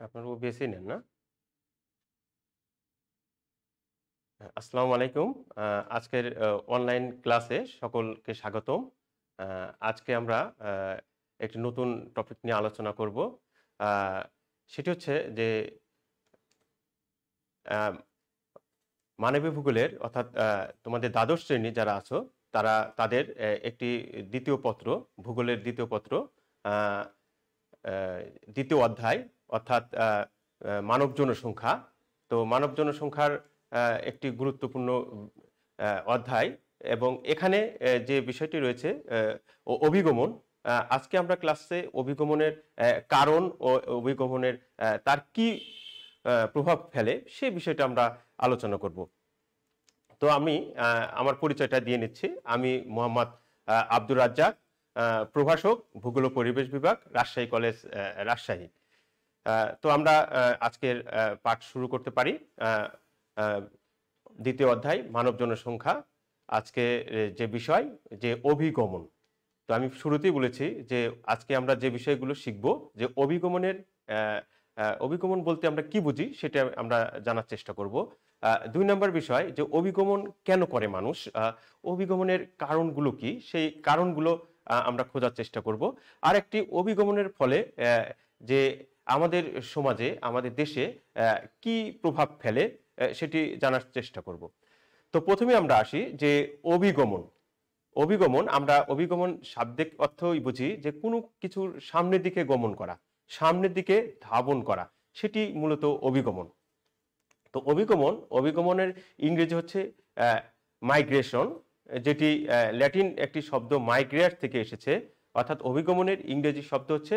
আপনার ওবিএসই নেন না? আসসালামু আলাইকুম। আজকের অনলাইন ক্লাসে সকলকে স্বাগতম। আ আজকে আমরা আ একটি নতুন টপিক নিয়ে আলোচনা করব। আ সেটি হচ্ছে যে আ মানবীয় ভূগোলের অর্থাৎ তোমাদের দ্বাদশ শ্রেণী যারা আছো তারা তাদের একটি ২য় পত্র, ভূগোলের ২য় পত্র আ আ ২য় অধ্যায় অর্থাৎ মানব জনসংখ্যা। তো মানব জনসংখ্যার একটি গুরুত্বপূর্ণ অধ্যায় এবং এখানে যে বিষয়টি রয়েছে অভিগমন। আজকে আমরা ক্লাসে অভিগমনের কারণ ও অভিগমনের তার কি প্রভাব ফেলে সে বিষয়টা আমরা আলোচনা করব। তো আমি আমার পরিচয়টা দিয়ে নিচ্ছি। আমি মোহাম্মদ আব্দুর রাজ্জাক, প্রভাষক, ভূগোল ও পরিবেশ বিভাগ, রাজশাহী কলেজ, রাজশাহী। তো আমরা আজকের পাঠ শুরু করতে পারি। আ ২য় অধ্যায় মানব জনসংখ্যা। আজকে যে বিষয় যে অভিগমন। তো আমি শুরুতেই বলেছি যে আজকে আমরা যে বিষয়গুলো শিখব যে অভিগমনের অভিগমন বলতে আমরা কি বুঝি সেটা আমরা জানার চেষ্টা করব। ২ নম্বর বিষয় যে অভিগমন কেন করে মানুষ? অভিগমনের কারণগুলো কি? সেই কারণগুলো আমরা খোঁজার চেষ্টা করব। আরেকটি অভিগমনের ফলে যে আমাদের সমাজে, আমাদের দেশে কি প্রভাব ফেলে সেটি জানার চেষ্টা করব। তো প্রথমে আমরা আসি যে অভিগমন। আমরা অভিগমন শাব্দিক অর্থই বুঝি যে কোনো কিছুর সামনের দিকে গমন করা, সামনের দিকে ধাবন করা, সেটি মূলত অভিগমন। তো অভিগমনের ইংরেজি হচ্ছে মাইগ্রেশন, যেটি ল্যাটিন একটি শব্দ মাইগ্রেট থেকে এসেছে। অর্থাৎ অভিগমনের ইংরেজি শব্দ হচ্ছে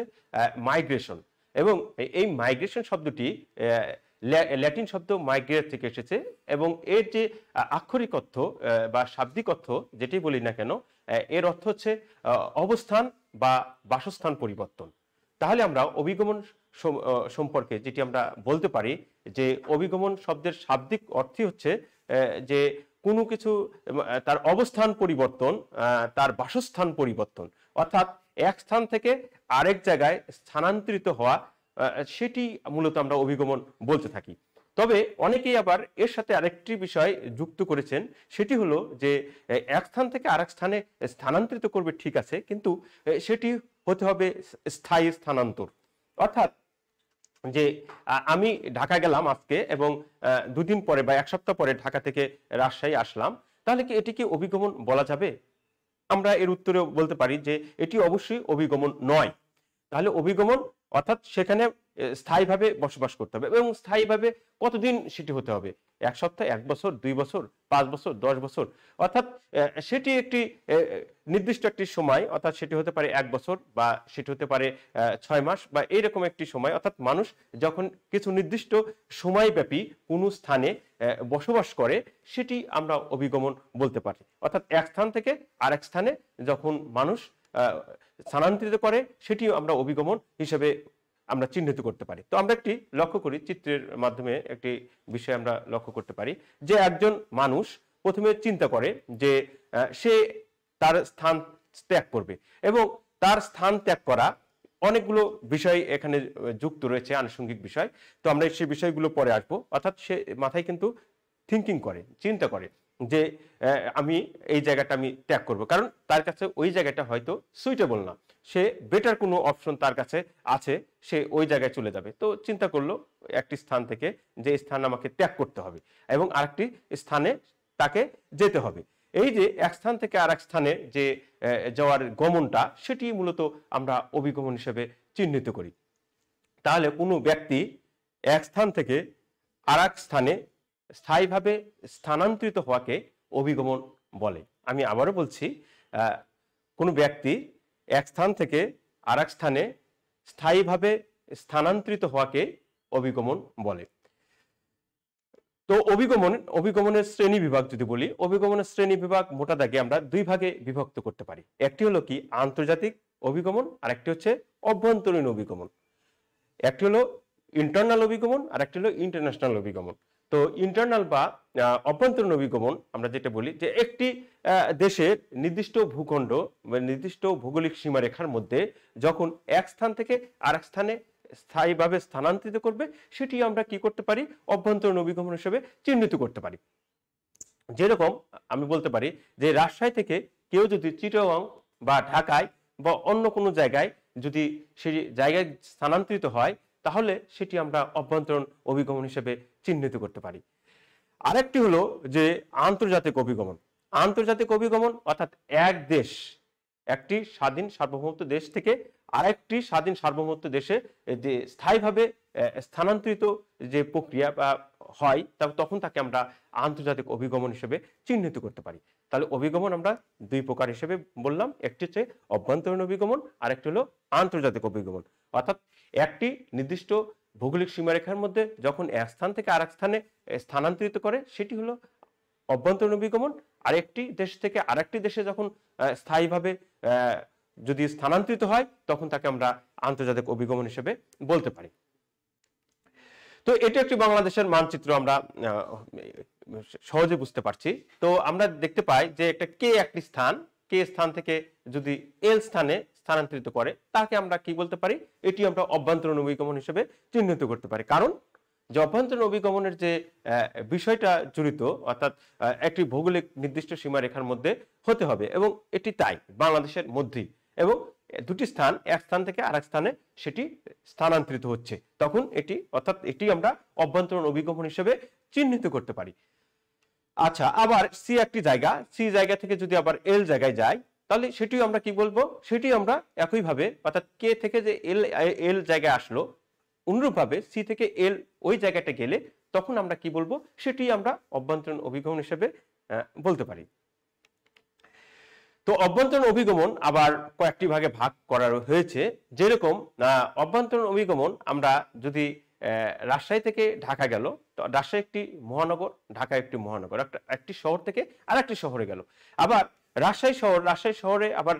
মাইগ্রেশন এবং এই মাইগ্রেশন শব্দটি ল্যাটিন শব্দ মাইগ্রেট থেকে এসেছে এবং এর যে আক্ষরিক অর্থ বা শাব্দিক অর্থ যেটি বলি না কেন, এর অর্থ হচ্ছে অবস্থান বা বাসস্থান পরিবর্তন। তাহলে আমরা অভিগমন সম্পর্কে যেটি আমরা বলতে পারি যে অভিগমন শব্দের শাব্দিক অর্থই হচ্ছে যে কোনো কিছু তার অবস্থান পরিবর্তন, তার বাসস্থান পরিবর্তন, অর্থাৎ এক স্থান থেকে আরেক জায়গায় স্থানান্তরিত হওয়া, সেটি মূলত আমরা অভিগমন বলতে থাকি। তবে অনেকেই আবার এর সাথে আরেকটি বিষয় যুক্ত করেছেন, সেটি হলো যে এক স্থান থেকে আরেক স্থানে স্থানান্তরিত করবে ঠিক আছে, কিন্তু সেটি হতে হবে স্থায়ী স্থানান্তর। অর্থাৎ যে আমি ঢাকা গেলাম আজকে এবং ২ দিন পরে বা ১ সপ্তাহ পরে ঢাকা থেকে রাজশাহী আসলাম, তাহলে কি এটি কি অভিগমন বলা যাবে? আমরা এর উত্তরে বলতে পারি যে এটি অবশ্যই অভিগমন নয়। তাহলে অভিগমন অর্থাৎ সেখানে স্থায়ীভাবে বসবাস করতে হবে এবং স্থায়ীভাবে কতদিন সেটি হতে হবে? ১ সপ্তাহ, ১ বছর, ২ বছর, ৫ বছর, ১০ বছর, অর্থাৎ সেটি একটি নির্দিষ্ট একটি সময়, অর্থাৎ সেটি হতে পারে ১ বছর বা সেটি হতে পারে ৬ মাস বা এইরকম একটি সময়। অর্থাৎ মানুষ যখন কিছু নির্দিষ্ট সময়ব্যাপী কোনো স্থানে বসবাস করে সেটি আমরা অভিগমন বলতে পারি। অর্থাৎ এক স্থান থেকে আরেক স্থানে যখন মানুষ স্থানান্তরিত করে সেটিও আমরা অভিগমন হিসেবে আমরা চিহ্নিত করতে পারি। তো আমরা একটি লক্ষ্য করি, চিত্রের মাধ্যমে একটি বিষয় আমরা লক্ষ্য করতে পারি যে একজন মানুষ প্রথমে চিন্তা করে যে সে তার স্থান ত্যাগ করবে এবং তার স্থান ত্যাগ করা অনেকগুলো বিষয় এখানে যুক্ত রয়েছে, আনুষঙ্গিক বিষয়। তো আমরা সেই বিষয়গুলো পরে আসবো। অর্থাৎ সে মাথায় কিন্তু থিঙ্কিং করে, চিন্তা করে যে আমি এই জায়গাটা আমি ত্যাগ করব, কারণ তার কাছে ওই জায়গাটা হয়তো সুইটেবল না, সে বেটার কোনো অপশন তার কাছে আছে, সে ওই জায়গায় চলে যাবে। তো চিন্তা করলো একটি স্থান থেকে যে স্থান আমাকে ত্যাগ করতে হবে এবং আরেকটি স্থানে তাকে যেতে হবে। এই যে এক স্থান থেকে আরেক স্থানে যে যাওয়ার গমনটা, সেটি মূলত আমরা অভিগমন হিসেবে চিহ্নিত করি। তাহলে কোনো ব্যক্তি এক স্থান থেকে আরেক স্থানে স্থায়ীভাবে স্থানান্তরিত হওয়াকে অভিগমন বলে। আমি আবারও বলছি, কোনো ব্যক্তি এক স্থান থেকে আরেক স্থানে স্থায়ীভাবে স্থানান্তরিত হওয়াকে অভিগমন বলে। তো অভিগমনের শ্রেণী বিভাগ যদি বলি, অভিগমনের শ্রেণী বিভাগ মোটা দাগে আমরা ২ ভাগে বিভক্ত করতে পারি। একটি হলো কি আন্তর্জাতিক অভিগমন, আর একটি হচ্ছে অভ্যন্তরীণ অভিগমন। একটি হলো ইন্টারনাল অভিগমন আর একটি হলো ইন্টারন্যাশনাল অভিগমন। তো ইন্টারনাল বা অভ্যন্তরীণ অভিগমন আমরা যেটা বলি যে একটি দেশের নির্দিষ্ট ভূখণ্ড বা নির্দিষ্ট ভৌগোলিক সীমারেখার মধ্যে যখন এক স্থান থেকে আরেক স্থানে স্থায়ীভাবে স্থানান্তরিত করবে সেটি আমরা কি করতে পারি, অভ্যন্তরীণ অভিগমন হিসেবে চিহ্নিত করতে পারি। যেরকম আমি বলতে পারি যে রাজশাহী থেকে কেউ যদি চিটাগং বা ঢাকায় বা অন্য কোনো জায়গায় যদি সেই জায়গায় স্থানান্তরিত হয়, তাহলে সেটি আমরা অভ্যন্তরীণ অভিগমন হিসেবে চিহ্নিত করতে পারি। আরেকটি হলো যে আন্তর্জাতিক অভিগমন। আন্তর্জাতিক অভিগমন অর্থাৎ এক দেশ, একটি স্বাধীন সার্বভৌমত্ব দেশ থেকে আরেকটি স্বাধীন সার্বভৌমত্ব দেশে যে স্থায়ীভাবে স্থানান্তরিত যে প্রক্রিয়া বা হয়, তখন তাকে আমরা আন্তর্জাতিক অভিগমন হিসেবে চিহ্নিত করতে পারি। তাহলে অভিগমন আমরা দুই প্রকার হিসেবে বললাম, একটি হচ্ছে অভ্যন্তরীণ অভিগমন, আরেকটি হলো আন্তর্জাতিক অভিগমন। অর্থাৎ একটি নির্দিষ্ট ভৌগোলিক সীমারেখার মধ্যে যখন এক স্থান থেকে আরেক স্থানে স্থানান্তরিত করে সেটি হলো অভ্যন্তরীণ অভিগমন। আরেকটি দেশ থেকে আরেকটি দেশে যখন স্থায়ীভাবে যদি স্থানান্তরিত হয় তখন তাকে আমরা আন্তর্জাতিক অভিগমন হিসেবে বলতে পারি। তো এটি একটি বাংলাদেশের মানচিত্র, আমরা সহজে বুঝতে পারছি। তো আমরা দেখতে পাই যে একটা একটি স্থান, কে স্থান থেকে যদি এল স্থানে স্থানান্তরিত করে তাকে আমরা কি বলতে পারি, এটি আমরা অভ্যন্তরীণ অভিগমন হিসেবে চিহ্নিত করতে পারি। কারণ যে অভ্যন্তরীণ অভিগমনের যে বিষয়টা জড়িত, অর্থাৎ একটি ভৌগোলিক নির্দিষ্ট সীমারেখার মধ্যে হতে হবে এবং এটি তাই বাংলাদেশের মধ্যেই, এবং দুটি স্থান এক স্থান থেকে আরেক স্থানে সেটি স্থানান্তরিত হচ্ছে, তখন এটি অর্থাৎ এটি আমরা অভ্যন্তরীণ অভিগমন হিসেবে চিহ্নিত করতে পারি। আচ্ছা, আবার সি একটি জায়গা, সি জায়গা থেকে যদি আবার এল জায়গায় যায় তাহলে সেটিও আমরা কি বলবো, সেটি আমরা একইভাবে অর্থাৎ কে থেকে যে এল জায়গায় আসলো, অনুরূপভাবে সি থেকে এল ওই জায়গাটা গেলে তখন আমরা কি বলবো, সেটি আমরা অভ্যন্তরীণ অভিগমন হিসেবে বলতে পারি। তো অভ্যন্তরীণ অভিগমন আবার কয়েকটি ভাগে ভাগ করা হয়েছে। যেরকম অভ্যন্তরীণ অভিগমন আমরা যদি রাজশাহী থেকে ঢাকা গেল, তো রাজশাহী একটি মহানগর, ঢাকা একটি মহানগর, একটি শহর থেকে আরেকটি শহরে গেল। আবার রাজশাহী শহরে আবার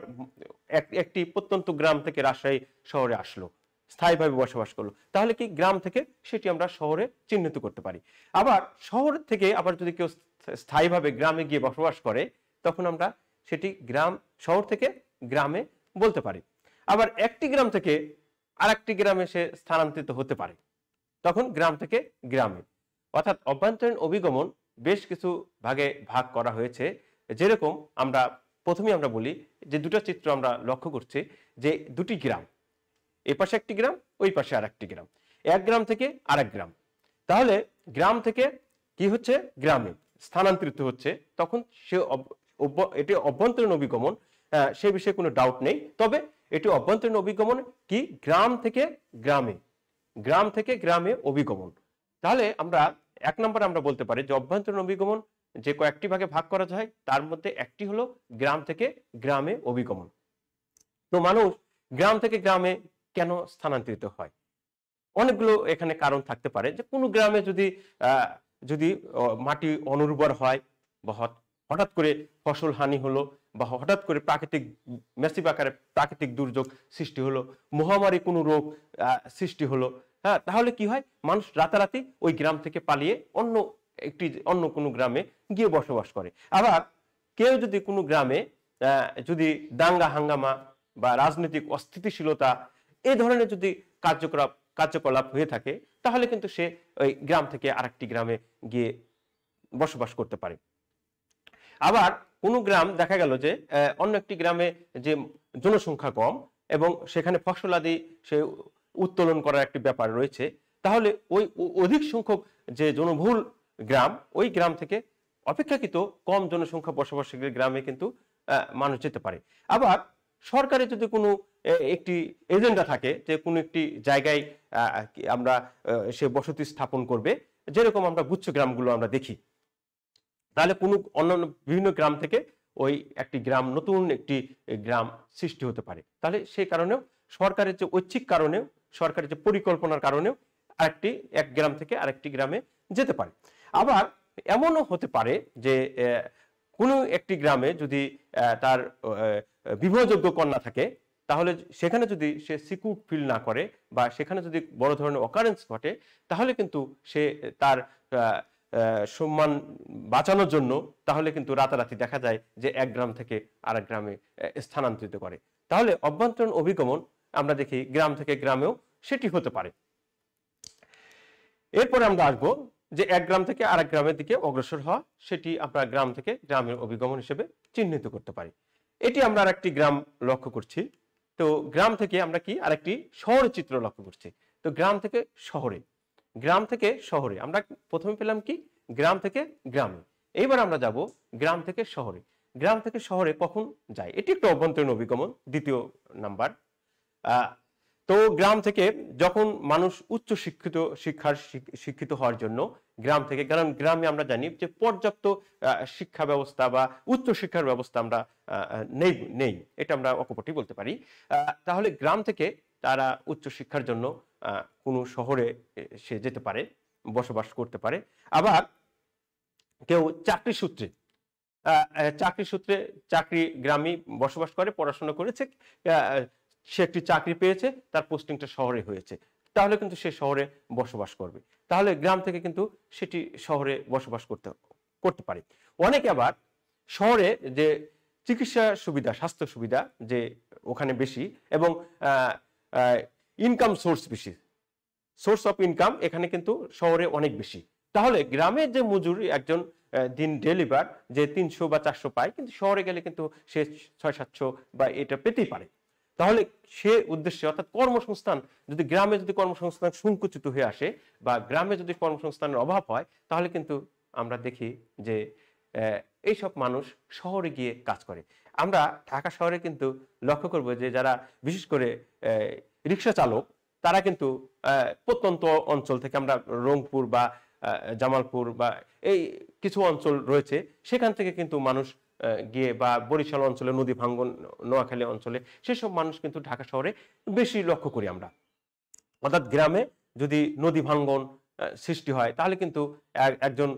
একটি প্রত্যন্ত গ্রাম থেকে রাজশাহী শহরে আসলো, স্থায়ীভাবে বসবাস করলো, তাহলে কি গ্রাম থেকে সেটি আমরা শহরে চিহ্নিত করতে পারি। আবার শহর থেকে আবার যদি কেউ স্থায়ীভাবে গ্রামে গিয়ে বসবাস করে তখন আমরা সেটি শহর থেকে গ্রামে বলতে পারি। আবার একটি গ্রাম থেকে আরেকটি গ্রামে সে স্থানান্তরিত হতে পারে, তখন গ্রাম থেকে গ্রামে। অর্থাৎ অভ্যন্তরীণ অভিগমন বেশ কিছু ভাগে ভাগ করা হয়েছে। যেরকম আমরা প্রথমেই আমরা বলি যে দুটো চিত্র আমরা লক্ষ্য করছি যে দুটি গ্রাম, এই পাশে একটি গ্রাম, ওই পাশে আরেকটি গ্রাম, এক গ্রাম থেকে আরেক গ্রাম। তাহলে গ্রাম থেকে কি হচ্ছে, গ্রামে স্থানান্তরিত হচ্ছে, তখন সে এটি অভ্যন্তরীণ অভিগমন, সে বিষয়ে কোনো ডাউট নেই। তবে এটি অভ্যন্তরীণ অভিগমন কি, গ্রাম থেকে গ্রামে অভিগমন। তাহলে আমরা এক নম্বরে আমরা বলতে পারি যে অভ্যন্তরীণ অভিগমন যে কয়েকটি ভাগে ভাগ করা যায় তার মধ্যে একটি হলো গ্রাম থেকে গ্রামে অভিগমন। তো মানুষ গ্রাম থেকে গ্রামে কেন স্থানান্তরিত হয়, অনেকগুলো এখানে কারণ থাকতে পারে। যে কোনো গ্রামে যদি মাটি অনুর্বর হয় বা হঠাৎ করে ফসল হানি হলো বা হঠাৎ করে ম্যাসিভ আকারে প্রাকৃতিক দুর্যোগ সৃষ্টি হলো, মহামারী কোনো রোগ সৃষ্টি হলো, হ্যাঁ, তাহলে কি হয়, মানুষ রাতারাতি ওই গ্রাম থেকে পালিয়ে অন্য কোনো গ্রামে গিয়ে বসবাস করে। আবার কেউ যদি কোনো গ্রামে যদি দাঙ্গা হাঙ্গামা বা রাজনৈতিক অস্থিতিশীলতা এই ধরনের যদি কার্যকলাপ হয়ে থাকে তাহলে কিন্তু সে ওই গ্রাম থেকে আরেকটি গ্রামে গিয়ে বসবাস করতে পারে। আবার কোনো গ্রাম দেখা গেল যে অন্য একটি গ্রামে যে জনসংখ্যা কম এবং সেখানে ফসলাদি সে উত্তোলন করার একটি ব্যাপার রয়েছে, তাহলে ওই অধিক সংখ্যক যে জনবহুল গ্রাম, ওই গ্রাম থেকে অপেক্ষাকৃত কম জনসংখ্যা বসবাসকারী গ্রামে কিন্তু মানুষ যেতে পারে। আবার সরকারের যদি কোনো একটি এজেন্ডা থাকে যে কোনো একটি জায়গায় আমরা সে বসতি স্থাপন করবে, যেরকম আমরা গুচ্ছ গ্রামগুলো আমরা দেখি, তাহলে কোনো অন্যান্য বিভিন্ন গ্রাম থেকে ওই একটি গ্রাম, নতুন একটি গ্রাম সৃষ্টি হতে পারে। তাহলে সেই কারণেও সরকারের যে ঐচ্ছিক কারণেও, সরকারের যে পরিকল্পনার কারণেও এক গ্রাম থেকে আরেকটি গ্রামে যেতে পারে। আবার এমনও হতে পারে যে কোনো একটি গ্রামে যদি তার বিবাহযোগ্য কন্যা থাকে, তাহলে সেখানে যদি সে সিকিউর ফিল না করে বা সেখানে যদি বড় ধরনের অকারেন্স ঘটে, তাহলে কিন্তু সে তার সম্মান বাঁচানোর জন্য তাহলে কিন্তু রাতারাতি দেখা যায় যে এক গ্রাম থেকে আরেক গ্রামে স্থানান্তরিত করে। তাহলে অভ্যন্তরীণ অভিগমন আমরা দেখি গ্রাম থেকে গ্রামেও সেটি হতে পারে। এরপরে আমরা আসবো যে এক গ্রাম থেকে আরেক গ্রামের দিকে অগ্রসর হওয়া, সেটি আমরা গ্রাম থেকে গ্রামের অভিগমন হিসেবে চিহ্নিত করতে পারি। এটি আমরা আরেকটি গ্রাম লক্ষ্য করছি। তো গ্রাম থেকে আমরা কি আরেকটি শহরের চিত্র লক্ষ্য করছি। তো গ্রাম থেকে শহরে, গ্রাম থেকে শহরে আমরা প্রথমে পেলাম কি গ্রাম থেকে গ্রামে। এইবার আমরা যাব গ্রাম থেকে শহরে। গ্রাম থেকে শহরে কখন যায়, এটি একটি অভ্যন্তরীণ অভিগমন, দ্বিতীয় নাম্বার। তো গ্রাম থেকে যখন মানুষ উচ্চ শিক্ষিত হওয়ার জন্য গ্রাম থেকে, কারণ গ্রামে আমরা জানি যে পর্যাপ্ত শিক্ষা ব্যবস্থা বা উচ্চ শিক্ষার ব্যবস্থা আমরা নেই, এটা আমরা অকপটে বলতে পারি। তাহলে গ্রাম থেকে তারা উচ্চ শিক্ষার জন্য কোনো শহরে সে যেতে পারে, বসবাস করতে পারে। আবার কেউ চাকরি সূত্রে চাকরি গ্রামে বসবাস করে, পড়াশোনা করেছে, সে একটি চাকরি পেয়েছে, তার পোস্টিংটা শহরে হয়েছে, তাহলে কিন্তু সে শহরে বসবাস করবে। তাহলে গ্রাম থেকে কিন্তু সেটি শহরে বসবাস করতে পারে। অনেকে আবার শহরে যে চিকিৎসা সুবিধা, স্বাস্থ্য সুবিধা যে ওখানে বেশি এবং ইনকাম সোর্স বেশি, সোর্স অফ ইনকাম এখানে কিন্তু শহরে অনেক বেশি। তাহলে গ্রামের যে মজুরি একজন দিন ডেলিভার যে 300 বা 400 পায়, কিন্তু শহরে গেলে কিন্তু সে 600-700 বা এটা পেতেই পারে। তাহলে সে উদ্দেশ্যে অর্থাৎ কর্মসংস্থান, যদি গ্রামে যদি কর্মসংস্থান সংকুচিত হয়ে আসে বা গ্রামে যদি কর্মসংস্থানের অভাব হয়, তাহলে কিন্তু আমরা দেখি যে এইসব মানুষ শহরে গিয়ে কাজ করে। আমরা ঢাকা শহরে কিন্তু লক্ষ্য করব যে যারা বিশেষ করে রিক্সা চালক, তারা কিন্তু প্রত্যন্ত অঞ্চল থেকে, আমরা রংপুর বা জামালপুর বা এই কিছু অঞ্চল রয়েছে, সেখান থেকে কিন্তু মানুষ গিয়ে, বা বরিশাল অঞ্চলে, নদী ভাঙ্গন, নোয়াখালী অঞ্চলে, সেসব মানুষ কিন্তু ঢাকা শহরে বেশি লক্ষ্য করি আমরা। অর্থাৎ গ্রামে যদি নদী ভাঙ্গন সৃষ্টি হয়, তাহলে কিন্তু একজন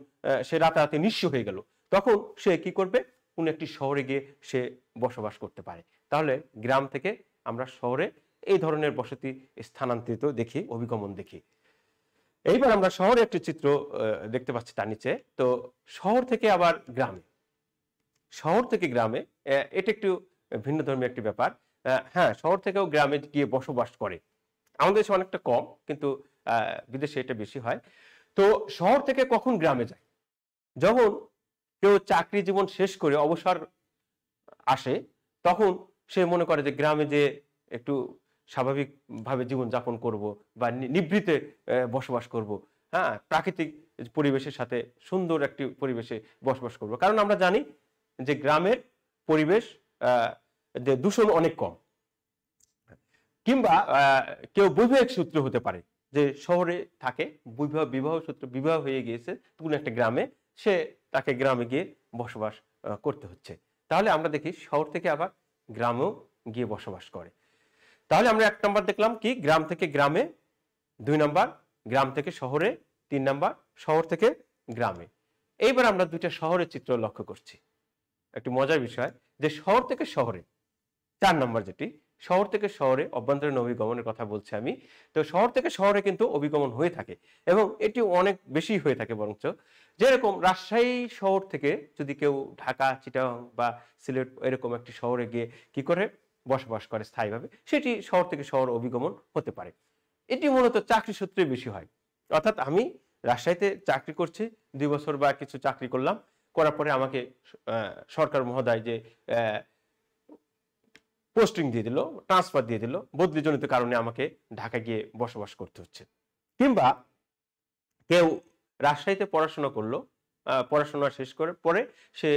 সে রাতারাতি নিঃস্ব হয়ে গেল, তখন সে কি করবে, কোন একটি শহরে গিয়ে সে বসবাস করতে পারে। তাহলে গ্রাম থেকে আমরা শহরে এই ধরনের বসতি স্থানান্তরিত দেখি, অভিগমন দেখি। এইবার আমরা শহরে একটি চিত্র দেখতে পাচ্ছি তার নিচে। তো শহর থেকে আবার গ্রামে, শহর থেকে গ্রামে, এটা একটু ভিন্ন ধর্মী একটি ব্যাপার। হ্যাঁ, শহর থেকেও গ্রামে গিয়ে বসবাস করে, আমাদের দেশে অনেকটা কম, কিন্তু বিদেশে এটা বেশি হয়। তো শহর থেকে কখন গ্রামে যায়, যখন কেউ চাকরি জীবন শেষ করে অবসর আসে, তখন সে মনে করে যে গ্রামে যে একটু স্বাভাবিকভাবে জীবনযাপন করব বা নিভৃতে বসবাস করব, হ্যাঁ, প্রাকৃতিক পরিবেশের সাথে সুন্দর একটি পরিবেশে বসবাস করব। কারণ আমরা জানি যে গ্রামের পরিবেশ যে দূষণ অনেক কম। কিংবা কেউ বৈবাহিক সূত্রে হতে পারে, যে শহরে থাকে, বিবাহ সূত্রে বিবাহ হয়ে গিয়েছে কোন একটা গ্রামে, সে তাকে গ্রামে গিয়ে বসবাস করতে হচ্ছে। তাহলে আমরা দেখি শহর থেকে আবার গ্রামেও গিয়ে বসবাস করে। তাহলে আমরা 1 নম্বর দেখলাম কি গ্রাম থেকে গ্রামে, 2 নম্বর গ্রাম থেকে শহরে, 3 নম্বর শহর থেকে গ্রামে। এইবার আমরা 2টা শহরের চিত্র লক্ষ্য করছি। একটি মজার বিষয় যে শহর থেকে শহরে, 4 নম্বর যেটি শহর থেকে শহরে অভ্যন্তরীণ অভিগমনের কথা বলছি আমি। তো শহর থেকে শহরে কিন্তু অভিগমন হয়ে থাকে, এবং এটি অনেক বেশি হয়ে থাকে। বরঞ্চ যেরকম রাজশাহী শহর থেকে যদি কেউ ঢাকা, চিটাগাং বা সিলেট এরকম একটি শহরে গিয়ে কি করে বসবাস করে স্থায়ীভাবে, সেটি শহর থেকে শহর অভিগমন হতে পারে। এটি মূলত চাকরি সূত্রে বেশি হয়। অর্থাৎ আমি রাজশাহীতে চাকরি করছি, 2 বছর বা কিছু চাকরি করলাম, করার পরে আমাকে সরকার মহোদয় যে পোস্টিং দিয়ে দিল, ট্রান্সফার দিয়ে দিল, বদলিজনিত কারণে আমাকে ঢাকা গিয়ে বসবাস করতে হচ্ছে। কিংবা কেউ রাজশাহীতে পড়াশোনা করলো, পড়াশোনা শেষ করে পরে সে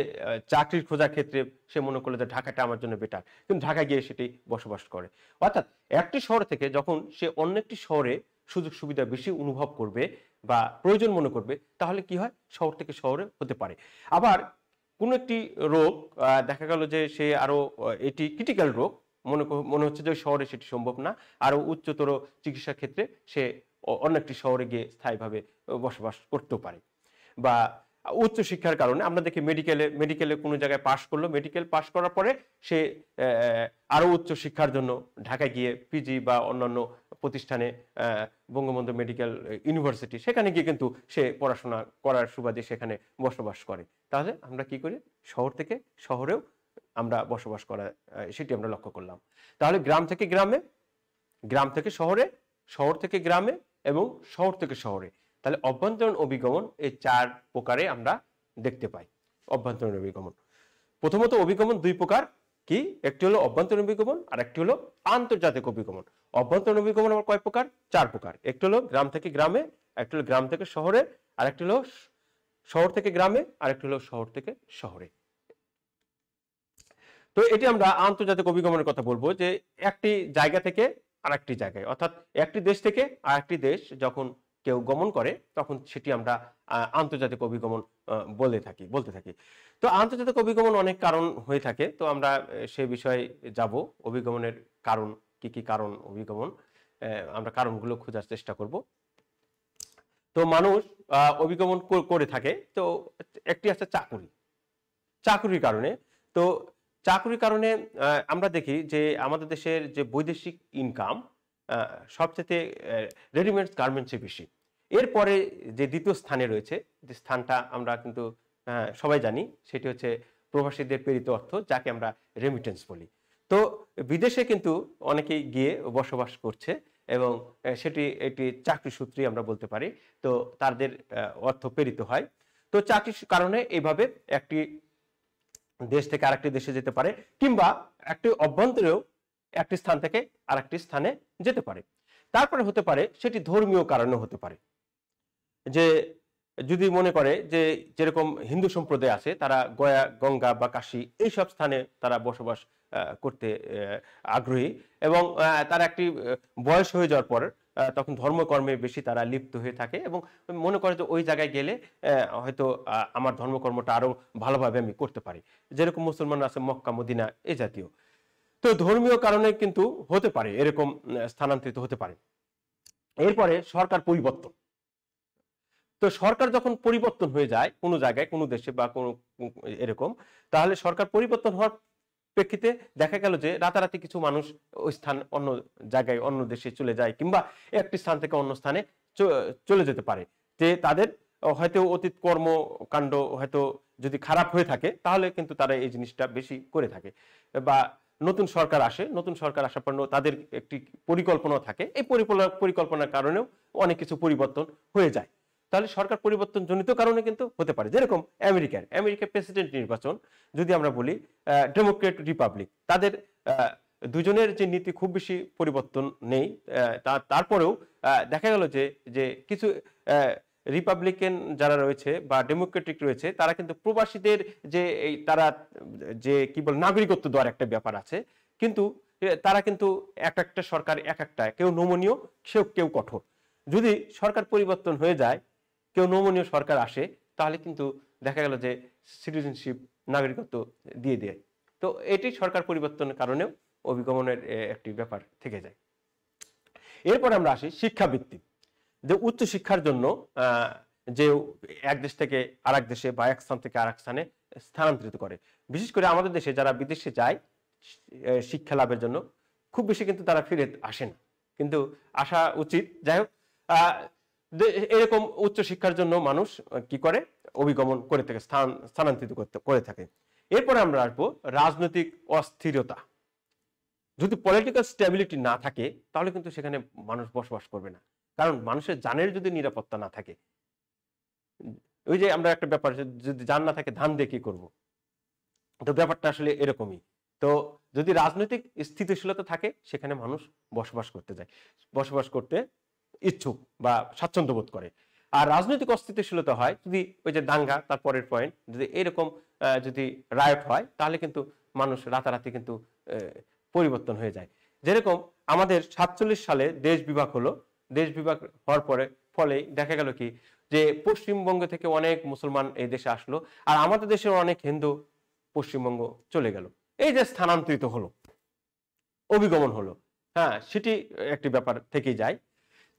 চাকরির খোঁজার ক্ষেত্রে সে মনে করলো যে ঢাকাটা আমার জন্য বেটার, কিন্তু ঢাকা গিয়ে সেটি বসবাস করে। অর্থাৎ একটি শহর থেকে যখন সে অন্য একটি শহরে সুযোগ সুবিধা বেশি অনুভব করবে বা প্রয়োজন মনে করবে, তাহলে কি হয়, শহর থেকে শহরে হতে পারে। আবার কোন একটি রোগ দেখা গেল যে সে আরো এটি ক্রিটিক্যাল রোগ, মনে হচ্ছে যে শহরে সেটি সম্ভব না, আরো উচ্চতর চিকিৎসা ক্ষেত্রে সে অন্য একটি শহরে গিয়ে স্থায়ীভাবে বসবাস করতেও পারে। বা উচ্চ শিক্ষার কারণে আমরা দেখি মেডিকেলে কোনো জায়গায় পাশ করলো, মেডিকেল পাশ করার পরে সে আরো উচ্চ শিক্ষার জন্য ঢাকায় গিয়ে পিজি বা অন্যান্য প্রতিষ্ঠানে, বঙ্গবন্ধু মেডিকেল ইউনিভার্সিটি, সেখানে গিয়ে কিন্তু সে পড়াশোনা করার সুবাদে সেখানে বসবাস করে। তাহলে আমরা কি করি, শহর থেকে শহরেও আমরা বসবাস করা, সেটি আমরা লক্ষ্য করলাম। তাহলে গ্রাম থেকে গ্রামে, গ্রাম থেকে শহরে, শহর থেকে গ্রামে এবং শহর থেকে শহরে। তাহলে অভ্যন্তরীণ অভিগমন এই 4 প্রকারে আমরা দেখতে পাই। অভ্যন্তরীণ অভিগমন, প্রথমত অভিগমন 2 প্রকার, কি? একটি হলো অভ্যন্তরীণ অভিগমন আর একটি হলো আন্তর্জাতিক অভিগমন। অভ্যন্তরীণ অভিগমন আবার কয় প্রকার? 4 প্রকার। একটি হলো গ্রাম থেকে গ্রামে, একটি হলো গ্রাম থেকে শহরে, আর একটি হলো শহর থেকে গ্রামে, আর একটি হলো শহর থেকে শহরে। তো এটি আমরা আন্তর্জাতিক অভিগমনের কথা বলবো, যে একটি জায়গা থেকে আরেকটি জায়গায়, অর্থাৎ একটি দেশ থেকে আরেকটি দেশ যখন কেউ গমন করে তখন সেটি আমরা আন্তর্জাতিক অভিগমন বলতে থাকি। তো আন্তর্জাতিক অভিগমন অনেক কারণ হয়ে থাকে, তো আমরা সে বিষয়ে যাব। অভিগমনের কারণ কি কি কারণ অভিগমন, আমরা কারণগুলো খোঁজার চেষ্টা করব। তো মানুষ অভিগমন করে থাকে। তো একটি আছে চাকুরির কারণে। তো চাকুরির কারণে আমরা দেখি যে আমাদের দেশের যে বৈদেশিক ইনকাম সবচেয়ে রেডিমেড গার্মেন্টসে বেশি। এরপরে যে দ্বিতীয় স্থানে রয়েছে, যে স্থানটা আমরা কিন্তু সবাই জানি, সেটি হচ্ছে প্রবাসীদের প্রেরিত অর্থ, যাকে আমরা রেমিটেন্স বলি। তো বিদেশে কিন্তু অনেকেই গিয়ে বসবাস করছে এবং সেটি একটি চাকরি সূত্রে আমরা বলতে পারি। তো তাদের অর্থ প্রেরিত হয়। তো চাকরির কারণে এইভাবে একটি দেশ থেকে আরেকটি দেশে যেতে পারে, কিংবা একটি অভ্যন্তরেও একটি স্থান থেকে আরেকটি স্থানে যেতে পারে। তারপরে হতে পারে সেটি ধর্মীয় কারণে হতে পারে, যে যদি মনে করে যে যেরকম হিন্দু সম্প্রদায় আছে, তারা গয়া, গঙ্গা বা কাশী এইসব স্থানে তারা বসবাস করতে আগ্রহী, এবং তারা একটি বয়স হয়ে যাওয়ার পর তখন ধর্মকর্মে বেশি তারা লিপ্ত হয়ে থাকে এবং মনে করে যে ওই জায়গায় গেলে হয়তো আমার ধর্মকর্মটা আরো ভালোভাবে আমি করতে পারি, যেরকম মুসলমান আছে মক্কা, মদিনা এই জাতীয়। তো ধর্মীয় কারণে কিন্তু হতে পারে এরকম স্থানান্তরিত হতে পারে। এরপরে সরকার পরিবর্তন। তো সরকার যখন পরিবর্তন হয়ে যায় কোনো জায়গায়, কোনো দেশে বা কোনো এরকম, তাহলে সরকার পরিবর্তন হওয়ার প্রেক্ষিতে দেখা গেল যে রাতারাতি কিছু মানুষ ওই স্থান অন্য জায়গায়, অন্য দেশে চলে যায়, কিংবা একটি স্থান থেকে অন্য স্থানে চলে যেতে পারে। যে তাদের হয়তো অতীত কর্মকাণ্ড হয়তো যদি খারাপ হয়ে থাকে, তাহলে কিন্তু তারা এই জিনিসটা বেশি করে থাকে। বা নতুন সরকার আসে, নতুন সরকার আসার পর তাদের একটি পরিকল্পনা থাকে, এই পরিকল্পনার কারণেও অনেক কিছু পরিবর্তন হয়ে যায়। তাহলে সরকার পরিবর্তন জনিত কারণে কিন্তু হতে পারে। যেরকম আমেরিকার প্রেসিডেন্ট নির্বাচন যদি আমরা বলি, ডেমোক্রেট রিপাবলিক, তাদের দুজনের যে নীতি খুব বেশি পরিবর্তন নেই, তারপরেও দেখা গেল যে কিছু রিপাবলিকান যারা রয়েছে বা ডেমোক্রেটিক রয়েছে, তারা কিন্তু প্রবাসীদের যে তারা যে কি বল নাগরিকত্ব দেওয়ার একটা ব্যাপার আছে, কিন্তু তারা কিন্তু একটা সরকার একটা, কেউ নমনীয়, কেউ কঠোর। যদি সরকার পরিবর্তন হয়ে যায়, কেউ নমনীয় সরকার আসে, তাহলে কিন্তু দেখা গেল যে সিটিজেনশিপ, নাগরিকত্ব দিয়ে দেয়। তো এটি সরকার পরিবর্তনের কারণেও অভিগমনের একটি ব্যাপার থেকে যায়। এরপর আমরা আসি শিক্ষাবৃত্তি, যে উচ্চ শিক্ষার জন্য যে এক দেশ থেকে আরেক দেশে বা এক স্থান থেকে আরেক স্থানে স্থানান্তরিত করে। বিশেষ করে আমাদের দেশে যারা বিদেশে যায় শিক্ষা লাভের জন্য, খুব বেশি কিন্তু তারা ফিরে আসে না, কিন্তু আসা উচিত। যাই হোক, এরকম উচ্চ শিক্ষার জন্য মানুষ কি করে? অভিগমন করে থাকে, স্থানান্তরিত করে থাকে। এরপরে আমরা আসবো রাজনৈতিক অস্থিরতা। যদি পলিটিক্যাল স্টেবিলিটি না থাকে, তাহলে কিন্তু সেখানে মানুষ বসবাস করবে না। কারণ মানুষের জানের যদি নিরাপত্তা না থাকে, ওই যে আমরা একটা ব্যাপার, যদি জান না থাকে ধান দিয়ে কি করবো, তো ব্যাপারটা আসলে এরকমই। তো যদি রাজনৈতিক স্থিতিশীলতা থাকে, সেখানে মানুষ বসবাস করতে ইচ্ছুক বা স্বাচ্ছন্দ্য বোধ করে। আর রাজনৈতিক অস্থিতিশীলতা হয় যদি ওই যে দাঙ্গা, তার পরের পয়েন্ট, যদি এরকম যদি রায়ট হয়, তাহলে কিন্তু মানুষ রাতারাতি কিন্তু পরিবর্তন হয়ে যায়। যেরকম আমাদের 47 সালে দেশ বিভাগ হলো, দেশ বিভাগ হওয়ার ফলে দেখা গেল কি, যে পশ্চিমবঙ্গ থেকে অনেক মুসলমান এই দেশে আসলো, আর আমাদের দেশের অনেক হিন্দু পশ্চিমবঙ্গ চলে গেল। এই যে স্থানান্তরিত হলো, অভিগমন হলো, হ্যাঁ, সেটি একটি ব্যাপার থেকেই যায়।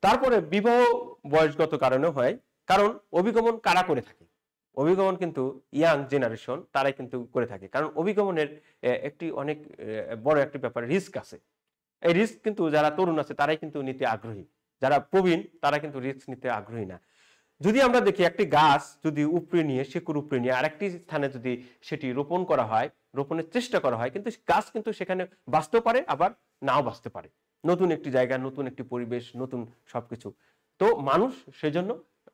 তারপরে বিবাহ বয়সগত কারণে হয়, কারণ অভিগমন কারা করে থাকে? অভিগমন কিন্তু ইয়াং জেনারেশন, তারাই কিন্তু করে থাকে। কারণ অভিগমনের একটি অনেক বড় একটি ব্যাপার, রিস্ক আছে। এই রিস্ক কিন্তু যারা তরুণ আছে তারাই কিন্তু নিতে আগ্রহী, যারা প্রবীণ তারা কিন্তু রিস্ক নিতে আগ্রহী না। যদি আমরা দেখি একটি গাছ যদি উপড়ে নিয়ে, শিকড় উপড়ে নিয়ে আরেকটি স্থানে যদি সেটি রোপণ করা হয়, রোপণের চেষ্টা করা হয়, কিন্তু গাছ কিন্তু সেখানে বাঁচতেও পারে, আবার নাও বাঁচতে পারে। নতুন একটি জায়গা, নতুন একটি পরিবেশ, নতুন সবকিছু। তো মানুষ সেজন্য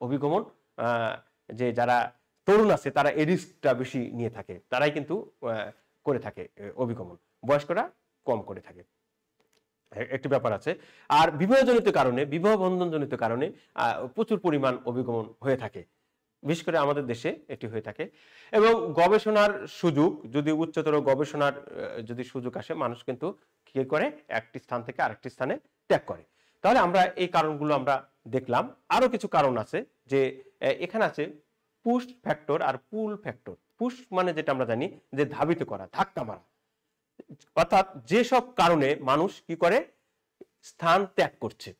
অভিগমন, যে যারা তরুণ আছে তারা এই রিস্কটা বেশি নিয়ে থাকে, তারাই কিন্তু করে থাকে অভিগমন, বয়স্করা কম করে থাকে। একটি ব্যাপার আছে। আর বিবাহজনিত কারণে, বিবাহ বন্ধনজনিত কারণে প্রচুর পরিমাণ অভিগমন হয়ে থাকে, বিশেষ করে আমাদের দেশে এটি হয়ে থাকে। এবং গবেষণার সুযোগ, যদি উচ্চতর গবেষণার যদি সুযোগ আসে, মানুষ কিন্তু কি করে, একটি স্থান থেকে আরেকটি স্থানে ত্যাগ করে। তাহলে আমরা এই কারণগুলো আমরা দেখলাম। আরো কিছু কারণ আছে, যে এখানে আছে পুশ ফ্যাক্টর আর পুল ফ্যাক্টর। পুশ মানে যেটা আমরা জানি যে ধাবিত করা, ধাক্কা মারা, অর্থাৎ যেসব কারণে মানুষ কি করে, স্থান ত্যাগ করছে।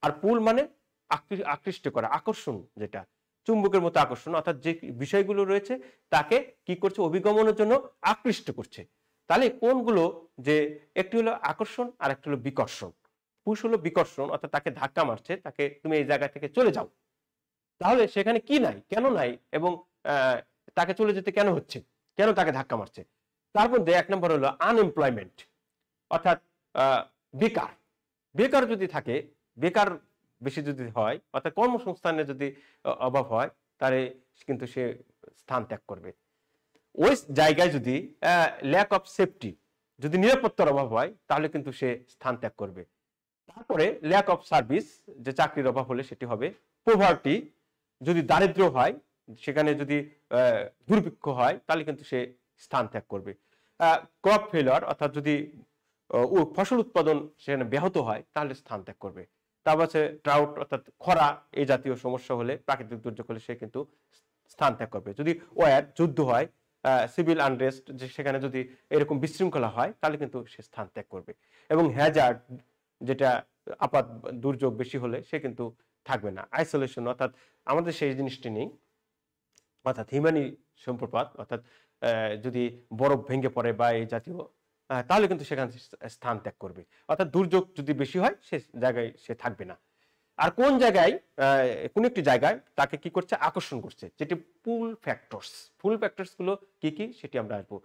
আর পুল মানে আকৃষ্ট করা, আকর্ষণ, যেটা চুম্বকের মতো আকর্ষণ, অর্থাৎ যে বিষয়গুলো রয়েছে তাকে কি করছে, অভিগমনের জন্য আকৃষ্ট করছে। তাহলে কোনগুলো, যে একটি হলো আকর্ষণ আর একটি হলো বিকর্ষণ। পুশ হলো বিকর্ষণ, অর্থাৎ তাকে ধাক্কা মারছে, তাকে তুমি এই জায়গা থেকে চলে যাও। তাহলে সেখানে কি নাই, কেন নাই, এবং তাকে চলে যেতে কেন হচ্ছে, কেন তাকে ধাক্কা মারছে। তারপর এক নম্বর হলো আনএমপ্লয়মেন্ট, অর্থাৎ বেকার। বেকার যদি থাকে, বেকার বেশি যদি হয়, অর্থাৎ কর্মসংস্থানের যদি অভাব হয়, তাহলে কিন্তু সে স্থান ত্যাগ করবে। ওই জায়গায় যদি ল্যাক অফ সেফটি, যদি নিরাপত্তার অভাব হয়, তাহলে কিন্তু সে স্থান ত্যাগ করবে। তারপরে ল্যাক অফ সার্ভিস, যে চাকরির অভাব হলে সেটি হবে। পোভার্টি, যদি দারিদ্র হয়, সেখানে যদি দুর্ভিক্ষ হয়, তাহলে কিন্তু সে স্থান ত্যাগ করবে। ক্রপ ফেলিওর, অর্থাৎ যদি ফসল উৎপাদন সেখানে ব্যাহত হয়, তাহলে স্থান ত্যাগ করবে। তারপর আছে ড্রাউট, অর্থাৎ খরা, এই জাতীয় সমস্যা হলে, প্রাকৃতিক দুর্যোগ হলে সে কিন্তু স্থান ত্যাগ করবে। যদি ওয়ার, যুদ্ধ হয়, সিভিল আনরেস্ট, যে সেখানে যদি এরকম বিশৃঙ্খলা হয়, তাহলে কিন্তু সে স্থান ত্যাগ করবে। এবং হ্যাজার্ড, যেটা আপাত দুর্যোগ বেশি হলে, সে কিন্তু থাকবে না। আইসোলেশন, অর্থাৎ আমাদের সেই জিনিসটি নেই, অর্থাৎ হিউম্যানি সম্প্রপাত, অর্থাৎ যদি বরফ ভেঙে পড়ে বা এই জাতীয়, তাহলে কিন্তু সেখানে স্থান ত্যাগ করবে। অর্থাৎ দুর্যোগ যদি বেশি হয়, সে জায়গায় সে থাকবে না। আর কোন জায়গায়, কোন একটি জায়গায় তাকে কি করছে, আকর্ষণ করছে, যেটি পুল ফ্যাক্টরস। পুল ফ্যাক্টরস গুলো কি কি, সেটি আমরা আসবো।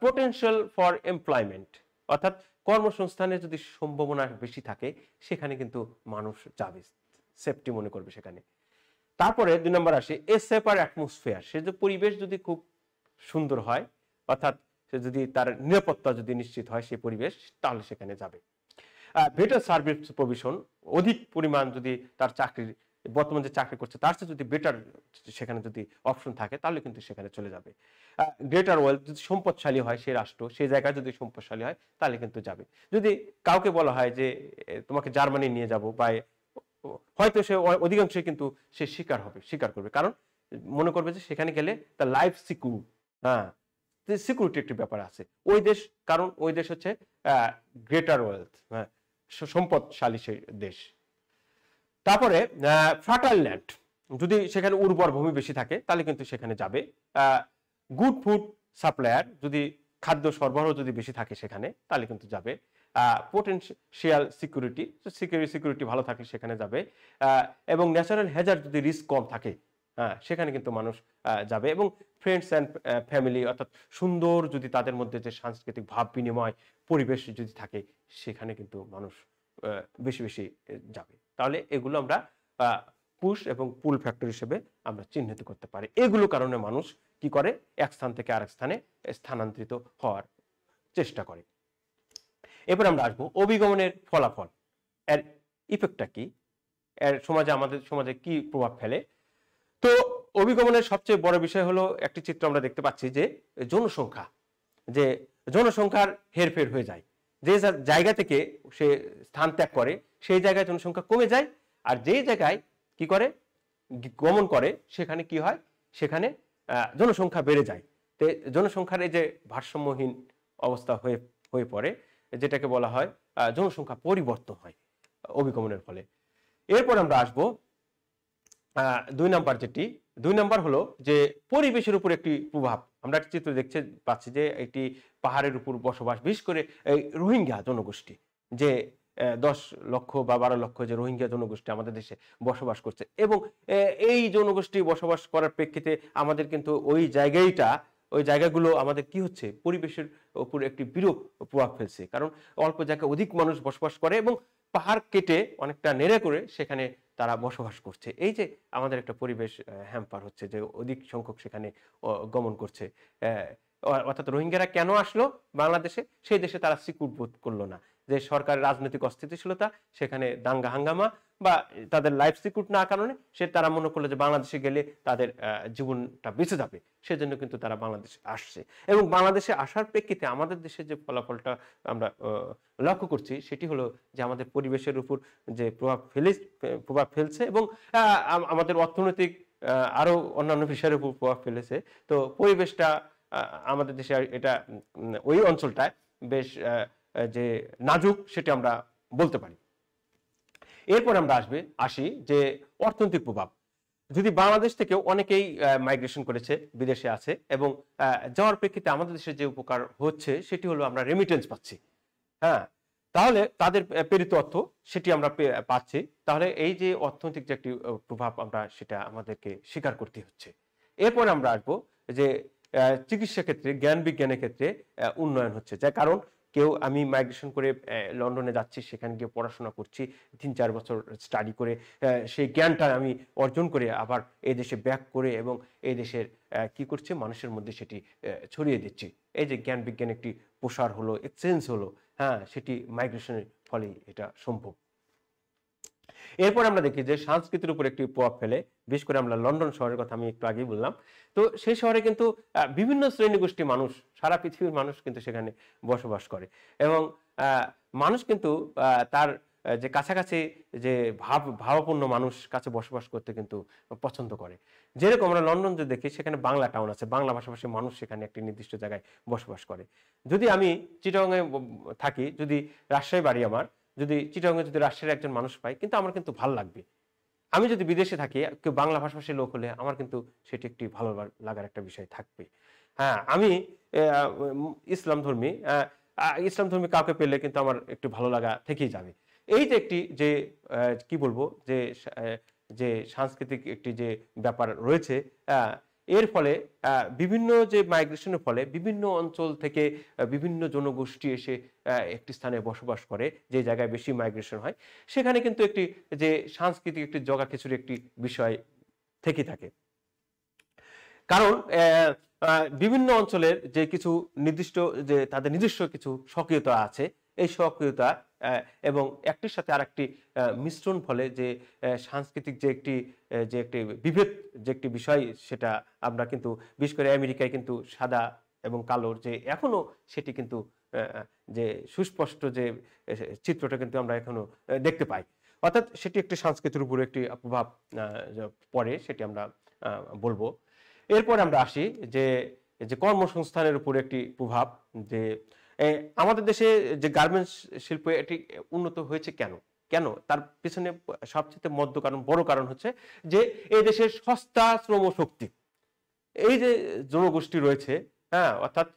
পোটেনশিয়াল ফর এমপ্লয়মেন্ট, অর্থাৎ কর্মসংস্থানের যদি সম্ভাবনা বেশি থাকে, সেখানে কিন্তু মানুষ যাবে, সেফটি মনে করবে সেখানে। তারপরে 2 নম্বর আসে এ সেপার অ্যাটমসফিয়ার, সে যে পরিবেশ যদি খুব সুন্দর হয়, অর্থাৎ সে যদি তার নিরাপত্তা যদি নিশ্চিত হয় সেই পরিবেশ, তাহলে সেখানে যাবে। বেটার সার্ভিস প্রভিশন, অধিক পরিমাণ যদি তার চাকরির, বর্তমান যে চাকরি করছে তার চেয়ে যদি বেটার সেখানে যদি অপশন থাকে, তাহলে কিন্তু সেখানে চলে যাবে। গ্রেটার ওয়েলথ, যদি সম্পদশালী হয় সেই রাষ্ট্র, সেই জায়গায় যদি সম্পদশালী হয়, তাহলে কিন্তু যাবে। যদি কাউকে বলা হয় যে তোমাকে জার্মানি নিয়ে যাব, বা হয়তো সে অধিকাংশই কিন্তু সে স্বীকার করবে, কারণ মনে করবে যে সেখানে গেলে তার লাইফ সিকিউর, হ্যাঁ, সিকিউরিটি একটি ব্যাপার আছে ওই দেশ, কারণ ওই দেশ হচ্ছে গ্রেটার ওয়েলথ, হ্যাঁ, সম্পদশালী সেই দেশ। তারপরে ফার্টাইল ল্যান্ড, যদি সেখানে উর্বর ভূমি বেশি থাকে, তাহলে কিন্তু সেখানে যাবে। গুড ফুড সাপ্লায়ার, যদি খাদ্য সরবরাহ যদি বেশি থাকে সেখানে, তাহলে কিন্তু যাবে। পোটেনশিয়াল সিকিউরিটি ভালো থাকে, সেখানে যাবে। এবং ন্যাচারাল হ্যাজার্ড, যদি রিস্ক কম থাকে, হ্যাঁ, সেখানে কিন্তু মানুষ যাবে। এবং ফ্রেন্ডস অ্যান্ড ফ্যামিলি, অর্থাৎ সুন্দর যদি তাদের মধ্যে যে সাংস্কৃতিক ভাব বিনিময় পরিবেশ যদি থাকে, সেখানে কিন্তু মানুষ বেশি বেশি যাবে। তাহলে এগুলো আমরা পুশ এবং পুল ফ্যাক্টর হিসেবে আমরা চিহ্নিত করতে পারি। এগুলো কারণে মানুষ কি করে, এক স্থান থেকে আরেক স্থানে স্থানান্তরিত হওয়ার চেষ্টা করে। এরপর আমরা আসবো অভিগমনের ফলাফল, এর ইফেক্টটা কি, এর আমাদের সমাজে কি প্রভাব ফেলে। তো অভিগমনের সবচেয়ে বড় বিষয় হলো, একটি চিত্র আমরা দেখতে পাচ্ছি যে জনসংখ্যা, যে জনসংখ্যার হেরফের হয়ে যায়। যে জায়গা থেকে সে স্থান ত্যাগ করে, সেই জায়গায় জনসংখ্যা কমে যায়। আর যেই জায়গায় কি করে, গমন করে, সেখানে কি হয়, সেখানে জনসংখ্যা বেড়ে যায়। তো জনসংখ্যার এই যে ভারসাম্যহীন অবস্থা হয়ে পড়ে, যেটাকে বলা হয় জনসংখ্যা পরিবর্তন হয় অভিগমনের ফলে। এরপর আমরা আসবো 2 নাম্বার হলো যে পরিবেশের উপর একটি প্রভাব। আমরা একটা চিত্র দেখতে পাচ্ছি যে একটি পাহাড়ের উপর বসবাস, বিশেষ করে এই রোহিঙ্গা জনগোষ্ঠী, যে 10 লক্ষ বা 12 লক্ষ যে রোহিঙ্গা জনগোষ্ঠী আমাদের দেশে বসবাস করছে, এবং এই জনগোষ্ঠী বসবাস করার প্রেক্ষিতে আমাদের কিন্তু ওই জায়গাটা ওই জায়গাগুলো আমাদের কি হচ্ছে, পরিবেশের উপর একটি বিরূপ প্রভাব ফেলছে। কারণ অল্প জায়গায় অধিক মানুষ বসবাস করে এবং পাহাড় কেটে অনেকটা নেড়ে করে সেখানে তারা বসবাস করছে। এই যে আমাদের একটা পরিবেশ হ্যাম্পার হচ্ছে, যে অধিক সংখ্যক সেখানে গমন করছে। অর্থাৎ রোহিঙ্গারা কেন আসলো বাংলাদেশে? সেই দেশে তারা সিকিউর বোধ করলো না। যে সরকারের রাজনৈতিক অস্থিতিশীলতা, সেখানে দাঙ্গা হাঙ্গামা বা তাদের লাইফ সিকিউর না কারণে তারা মনে করলো যে বাংলাদেশে গেলে তাদের জীবনটা বেঁচে যাবে। সেজন্য কিন্তু তারা বাংলাদেশে আসছে। এবং বাংলাদেশে আসার প্রেক্ষিতে আমাদের দেশে যে ফলাফলটা আমরা লক্ষ্য করছি, সেটি হলো যে আমাদের পরিবেশের উপর যে প্রভাব ফেলছে এবং আমাদের অর্থনৈতিক আরো অন্যান্য বিষয়ের উপর প্রভাব ফেলেছে। তো পরিবেশটা আমাদের দেশে এটা ওই অঞ্চলটায় বেশ যে নাজুক, সেটা আমরা বলতে পারি। এরপর আমরা আসি যে অর্থনৈতিক প্রভাব। যদি বাংলাদেশ থেকেও অনেকেই মাইগ্রেশন করেছে, বিদেশে আছে এবং যাওয়ার প্রেক্ষিতে আমাদের দেশে যে উপকার হচ্ছে সেটি হলো আমরা রেমিটেন্স পাচ্ছি। হ্যাঁ, তাহলে তাদের প্রেরিত অর্থ সেটি আমরা পাচ্ছি। তাহলে এই যে অর্থনৈতিক যে একটি প্রভাব, আমরা সেটা আমাদেরকে স্বীকার করতে হচ্ছে। এরপর আমরা আসবো যে চিকিৎসা ক্ষেত্রে, জ্ঞান বিজ্ঞানের ক্ষেত্রে উন্নয়ন হচ্ছে। যার কারণ আমি মাইগ্রেশন করে লন্ডনে যাচ্ছি, সেখানে গিয়ে পড়াশোনা করছি ৩-৪ বছর স্টাডি করে, সেই জ্ঞানটা আমি অর্জন করে আবার এই দেশে ব্যাক করে এবং এই দেশের কি করছে, মানুষের মধ্যে সেটি ছড়িয়ে দিচ্ছি। এই যে জ্ঞান বিজ্ঞান একটি প্রসার হলো, এক্সচেঞ্জ হলো, হ্যাঁ, সেটি মাইগ্রেশনের ফলেই এটা সম্ভব। এরপর আমরা দেখি যে সংস্কৃতির উপর একটি প্রভাব ফেলে। বিশেষ করে আমরা লন্ডন শহরের কথা আমি একটু আগেই বললাম। তো সেই শহরে কিন্তু বিভিন্ন শ্রেণীগোষ্ঠী মানুষ, সারা পৃথিবীর মানুষ কিন্তু সেখানে বসবাস করে এবং মানুষ কিন্তু তার যে কাছাকাছি যে ভাবাপন্ন মানুষ কাছে বসবাস করতে কিন্তু পছন্দ করে। যেরকম আমরা লন্ডন যদি দেখি, সেখানে বাংলা টাউন আছে, বাংলা ভাষাভাষী মানুষ সেখানে একটি নির্দিষ্ট জায়গায় বসবাস করে। যদি আমি চিটাগংয়ে থাকি, যদি রাজশাহী বাড়ি আমার, যদি চিটাগংয়ে যদি রাজশাহীর একজন মানুষ পাই, কিন্তু আমার কিন্তু ভালো লাগবে। আমি যদি বিদেশে থাকি, কেউ বাংলা ভাষাভাষী লোক হলে আমার কিন্তু সেটি একটি ভালো লাগার একটা বিষয় থাকবে। হ্যাঁ, আমি ইসলাম ধর্মী, ইসলাম ধর্মী কাউকে পেলে কিন্তু আমার একটু ভালো লাগা থেকেই যাবে। এই যে একটি যে কি বলবো, যে যে সাংস্কৃতিক একটি যে ব্যাপার রয়েছে, এর ফলে বিভিন্ন যে মাইগ্রেশনের ফলে বিভিন্ন অঞ্চল থেকে বিভিন্ন জনগোষ্ঠী এসে একটি স্থানে বসবাস করে, যে জায়গায় বেশি মাইগ্রেশন হয়, সেখানে কিন্তু একটি যে সাংস্কৃতিক একটি জগাখিচুড়ি একটি বিষয় থেকে থাকে। কারণ বিভিন্ন অঞ্চলের যে কিছু নির্দিষ্ট, যে তাদের নিজস্ব কিছু স্বকীয়তা আছে, এই স্বকীয়তা এবং একটির সাথে আরেকটি মিশ্রণ ফলে যে সাংস্কৃতিক যে একটি বিভেদ যে একটি বিষয়, সেটা আমরা কিন্তু বিশেষ করে আমেরিকায় কিন্তু সাদা এবং কালোর যে এখনো সেটি কিন্তু যে সুস্পষ্ট যে চিত্রটা কিন্তু আমরা এখনো দেখতে পাই। অর্থাৎ সেটি একটি সংস্কৃতির উপর একটি প্রভাব পড়ে, সেটি আমরা বলবো। এরপর আমরা আসি যে কর্মসংস্থানের উপর একটি প্রভাব। যে আমাদের দেশে যে গার্মেন্টস শিল্প এটি উন্নত হয়েছে কেন? তার পিছনে সবচেয়ে বড় কারণ হচ্ছে যে এই দেশের সস্তা শ্রম শক্তি, এই যে জনগোষ্ঠী রয়েছে, হ্যাঁ, অর্থাৎ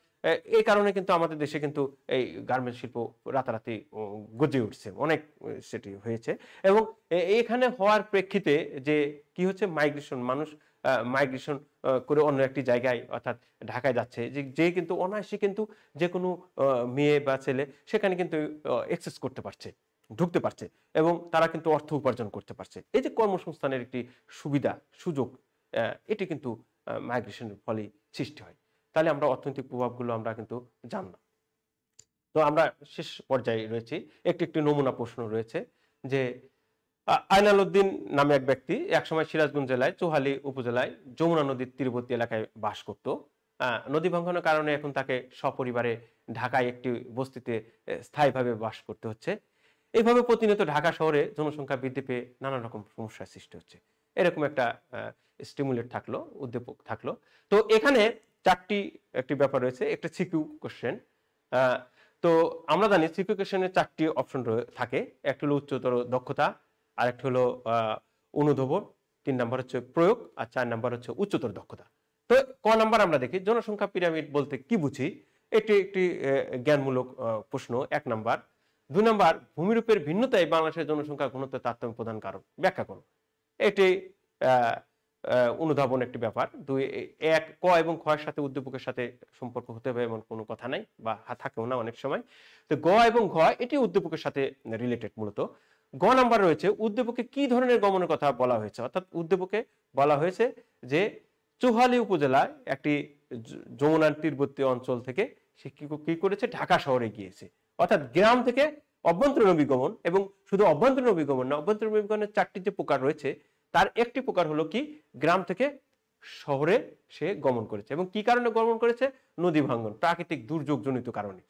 এই কারণে কিন্তু আমাদের দেশে কিন্তু এই গার্মেন্টস শিল্প রাতারাতি গজে উঠছে, অনেক সেটি হয়েছে। এবং এখানে হওয়ার প্রেক্ষিতে যে কি হচ্ছে, মানুষ মাইগ্রেশন করে অন্য একটি জায়গায়, অর্থাৎ ঢাকায় যাচ্ছে, যে কিন্তু অনায়াসে কিন্তু যে কোনো মেয়ে বা ছেলে সেখানে কিন্তু অ্যাক্সেস করতে পারছে, ঢুকতে পারছে এবং তারা কিন্তু অর্থ উপার্জন করতে পারছে। এই যে কর্মসংস্থানের একটি সুবিধা সুযোগ, এটি কিন্তু মাইগ্রেশনের ফলে সৃষ্টি হয়। তাহলে আমরা অর্থনৈতিক প্রভাবগুলো আমরা কিন্তু জানলাম। তো আমরা শেষ পর্যায়ে রয়েছি, একটি নমুনা প্রশ্ন রয়েছে যে আইনাল উদ্দিন নামে এক ব্যক্তি একসময় সিরাজগঞ্জ জেলায় চৌহালি উপজেলায় যমুনা নদীর তীরবর্তী এলাকায় বাস করত। নদী ভাঙ্গনের কারণে এখন তাকে সপরিবারে ঢাকায় একটি বস্তিতে স্থায়ীভাবে বাস করতে হচ্ছে। এইভাবে প্রতিনিয়ত ঢাকা শহরে জনসংখ্যা বৃদ্ধি পেয়ে নানা রকম সমস্যার সৃষ্টি হচ্ছে। এরকম একটা স্টিমুলেট থাকলো, উদ্দীপক থাকলো। তো এখানে একটি ব্যাপার রয়েছে, একটা সিকিউ কোশ্চেন। তো আমরা জানি সিকিউ কোশ্চেনের 4টি অপশন থাকে। একটা হলো উচ্চতর দক্ষতা, আরেকটি হলো অনুধাবন, 3 নাম্বার হচ্ছে প্রয়োগ, আর 4 নাম্বার হচ্ছে উচ্চতর দক্ষতা। তো ক নাম্বার আমরা দেখি, জনসংখ্যা পিরামিড বলতে কি বুঝি? এটি একটি জ্ঞানমূলক প্রশ্ন, 1 নাম্বার। 2 নাম্বার, ভূমিরূপের ভিন্নতায় বাংলাদেশের জনসংখ্যা ঘনত্বের তারতম্য প্রধান কারণ ব্যাখ্যা করো। এটি অনুধাবন একটি ব্যাপার। এক ক এবং খ এর সাথে উদ্দীপকের সাথে সম্পর্ক হতে হবে এমন কোনো কথা নাই বা থাকেও না অনেক সময়। তো গ এবং ঘ এটি উদ্দীপকের সাথে রিলেটেড মূলত। গ নাম্বার রয়েছে উদ্দীপকে কি ধরনের গমনের কথা বলা হয়েছে, অর্থাৎ উদ্দীপকে বলা হয়েছে যে চৌহালি উপজেলায় একটি যমুনার তীরবর্তী অঞ্চল থেকে সে কি করেছে, ঢাকা শহরে গিয়েছে। অর্থাৎ গ্রাম থেকে অভ্যন্তরীণ অভিগমন, এবং শুধু অভ্যন্তরীণ অভিগমন না, অভ্যন্তরীণ অভিগমনের 4টি যে প্রকার রয়েছে তার একটি প্রকার হলো কি গ্রাম থেকে শহরে সে গমন করেছে। এবং কি কারণে গমন করেছে? নদী ভাঙ্গন, প্রাকৃতিক দুর্যোগ জনিত কারণে।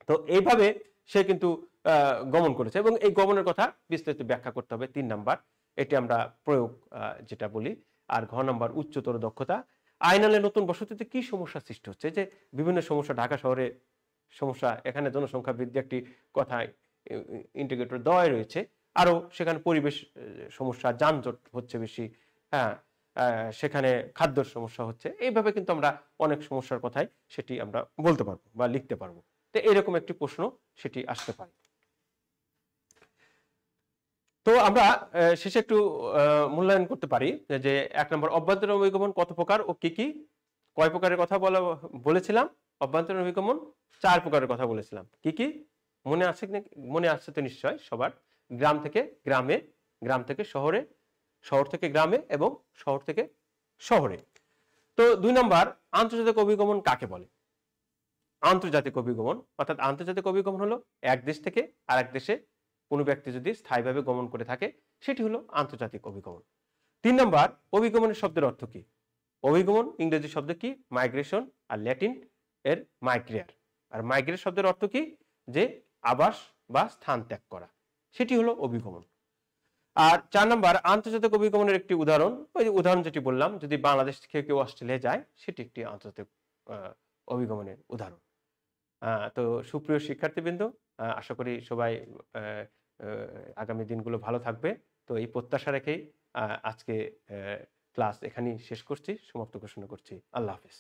তো এইভাবে সে কিন্তু গমন করেছে, এবং এই গমনের কথা বিস্তারিত ব্যাখ্যা করতে হবে। 3 নাম্বার এটি আমরা প্রয়োগ যেটা বলি। আর ঘ নাম্বার উচ্চতর দক্ষতা। আইনালে নতুন বসতিতে কি সমস্যা সৃষ্টি হচ্ছে? যে বিভিন্ন সমস্যা, ঢাকা শহরে সমস্যা, এখানে জনসংখ্যা বৃদ্ধি একটি কথা ইন্টিগ্রেটর দেওয়াই রয়েছে। আরো সেখানে পরিবেশ সমস্যা, যানজট হচ্ছে বেশি, হ্যাঁ, সেখানে খাদ্যর সমস্যা হচ্ছে। এইভাবে কিন্তু আমরা অনেক সমস্যার কথাই সেটি আমরা বলতে পারবো বা লিখতে পারবো। তো এরকম একটি প্রশ্ন সেটি আসতে পারে। তো আমরা শেষে একটু মূল্যায়ন করতে পারি যে 1 নম্বর অভ্যন্তরীণ অভিগমন কত প্রকার ও কি কি, কয় প্রকারের কথা বলেছিলাম? অভ্যন্তরীণ অভিগমন 4 প্রকারের কথা বলেছিলাম। কি কি মনে আছে? মনে আছে তো নিশ্চয় সবার। গ্রাম থেকে গ্রামে, গ্রাম থেকে শহরে, শহর থেকে গ্রামে এবং শহর থেকে শহরে। তো 2 নম্বর আন্তর্জাতিক অভিগমন কাকে বলে? আন্তর্জাতিক অভিগমন, অর্থাৎ আন্তর্জাতিক অভিগমন হলো এক দেশ থেকে আরেক দেশে কোনো ব্যক্তি যদি স্থায়ীভাবে গমন করে থাকে সেটি হলো আন্তর্জাতিক অভিগমন। 3 নম্বর অভিগমনের শব্দের অর্থ কি? অভিগমন ইংরেজি শব্দ কি? মাইগ্রেশন, আর ল্যাটিন এর মাইগ্রেয়ার। আর মাইগ্রেট শব্দের অর্থ কি? যে আবাস বা স্থান ত্যাগ করা, সেটি হলো অভিগমন। আর 4 নম্বর আন্তর্জাতিক অভিগমনের একটি উদাহরণ, ওই যে উদাহরণ যেটি বললাম, যদি বাংলাদেশ থেকে কেউ অস্ট্রেলিয়া যায় সেটি একটি আন্তর্জাতিক অভিগমনের উদাহরণ। তো সুপ্রিয় শিক্ষার্থীবৃন্দ, আশা করি সবাই আগামী দিনগুলো ভালো থাকবে। তো এই প্রত্যাশা রেখেই আজকে ক্লাস এখানেই শেষ করছি, সমাপ্ত ঘোষণা করছি। আল্লাহ হাফেজ।